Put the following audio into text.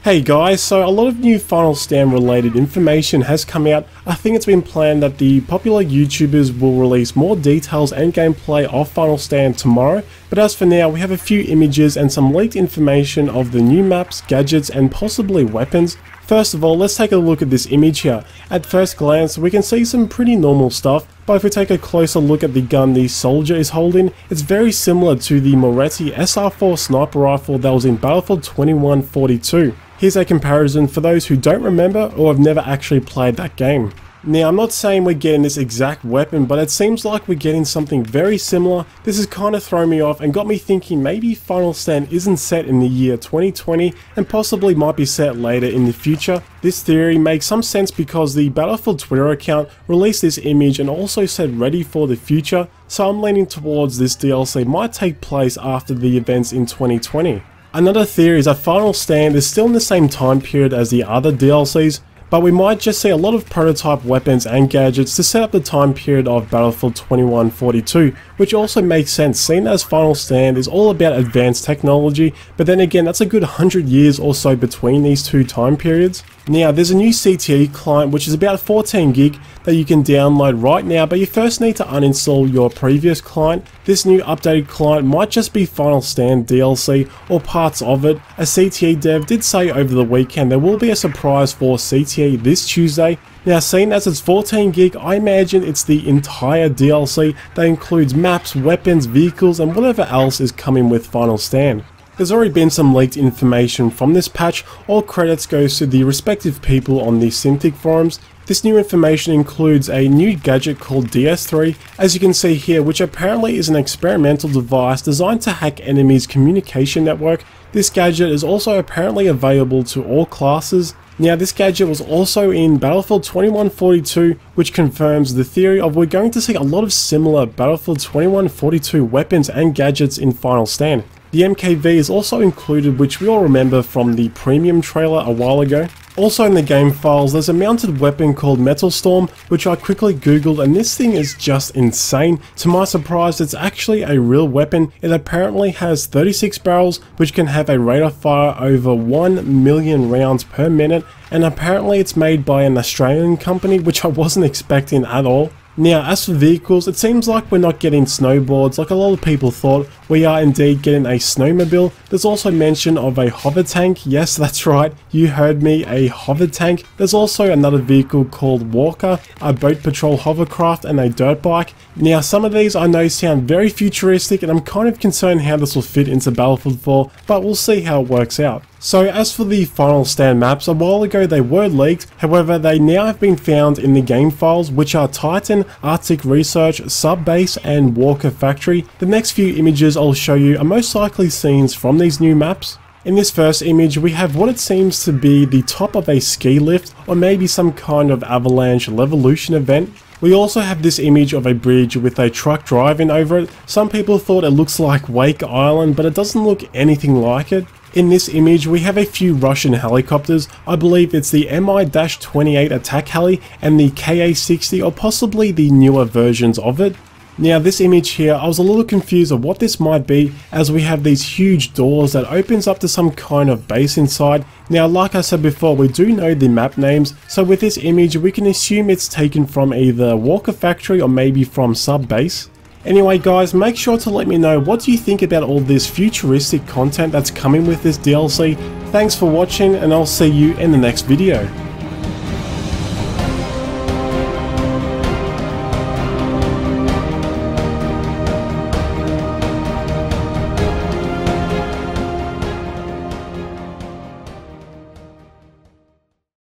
Hey guys, so a lot of new Final Stand related information has come out. I think it's been planned that the popular YouTubers will release more details and gameplay of Final Stand tomorrow, but as for now we have a few images and some leaked information of the new maps, gadgets and possibly weapons. First of all, let's take a look at this image here. At first glance we can see some pretty normal stuff, but if we take a closer look at the gun the soldier is holding, it's very similar to the Moretti SR4 sniper rifle that was in Battlefield 2142. Here's a comparison for those who don't remember or have never actually played that game. Now, I'm not saying we're getting this exact weapon, but it seems like we're getting something very similar. This has kind of thrown me off and got me thinking maybe Final Stand isn't set in the year 2020 and possibly might be set later in the future. This theory makes some sense because the Battlefield Twitter account released this image and also said ready for the future, so I'm leaning towards this DLC might take place after the events in 2020. Another theory is that Final Stand is still in the same time period as the other DLCs, but we might just see a lot of prototype weapons and gadgets to set up the time period of Battlefield 2142, which also makes sense seeing as Final Stand is all about advanced technology, but then again that's a good 100 years or so between these two time periods. Now there's a new Cte client which is about 14 gig that you can download right now, but you first need to uninstall your previous client. This new updated client might just be Final Stand DLC or parts of it. A Cte dev did say over the weekend there will be a surprise for Cte this Tuesday. Now seeing as it's 14 gig, I imagine it's the entire DLC that includes maps, weapons, vehicles and whatever else is coming with Final Stand. There's already been some leaked information from this patch. All credits goes to the respective people on the Cintiq forums. This new information includes a new gadget called DS-3, as you can see here, which apparently is an experimental device designed to hack enemies' communication network. This gadget is also apparently available to all classes. Now this gadget was also in Battlefield 2142, which confirms the theory of we're going to see a lot of similar Battlefield 2142 weapons and gadgets in Final Stand. The MKV is also included, which we all remember from the premium trailer a while ago. Also in the game files there's a mounted weapon called Metal Storm, which I quickly googled, and this thing is just insane. To my surprise it's actually a real weapon. It apparently has 36 barrels which can have a rate of fire over 1 million rounds per minute, and apparently it's made by an Australian company, which I wasn't expecting at all. Now as for vehicles, it seems like we're not getting snowboards like a lot of people thought. We are indeed getting a snowmobile. There's also mention of a hover tank. Yes, that's right, you heard me, a hover tank. There's also another vehicle called Walker, a boat patrol hovercraft and a dirt bike. Now some of these I know sound very futuristic and I'm kind of concerned how this will fit into Battlefield 4, but we'll see how it works out. So as for the Final Stand maps, a while ago they were leaked, however they now have been found in the game files, which are Titan, Arctic Research, Subbase and Walker Factory. The next few images I'll show you are most likely scenes from these new maps. In this first image we have what it seems to be the top of a ski lift or maybe some kind of avalanche levolution event. We also have this image of a bridge with a truck driving over it. Some people thought it looks like Wake Island, but it doesn't look anything like it. In this image we have a few Russian helicopters. I believe it's the Mi-28 attack heli and the Ka-60 or possibly the newer versions of it. Now this image here, I was a little confused of what this might be, as we have these huge doors that opens up to some kind of base inside. Now like I said before, we do know the map names, so with this image we can assume it's taken from either Walker Factory or maybe from Subbase. Anyway guys, make sure to let me know what do you think about all this futuristic content that's coming with this DLC. Thanks for watching and I'll see you in the next video.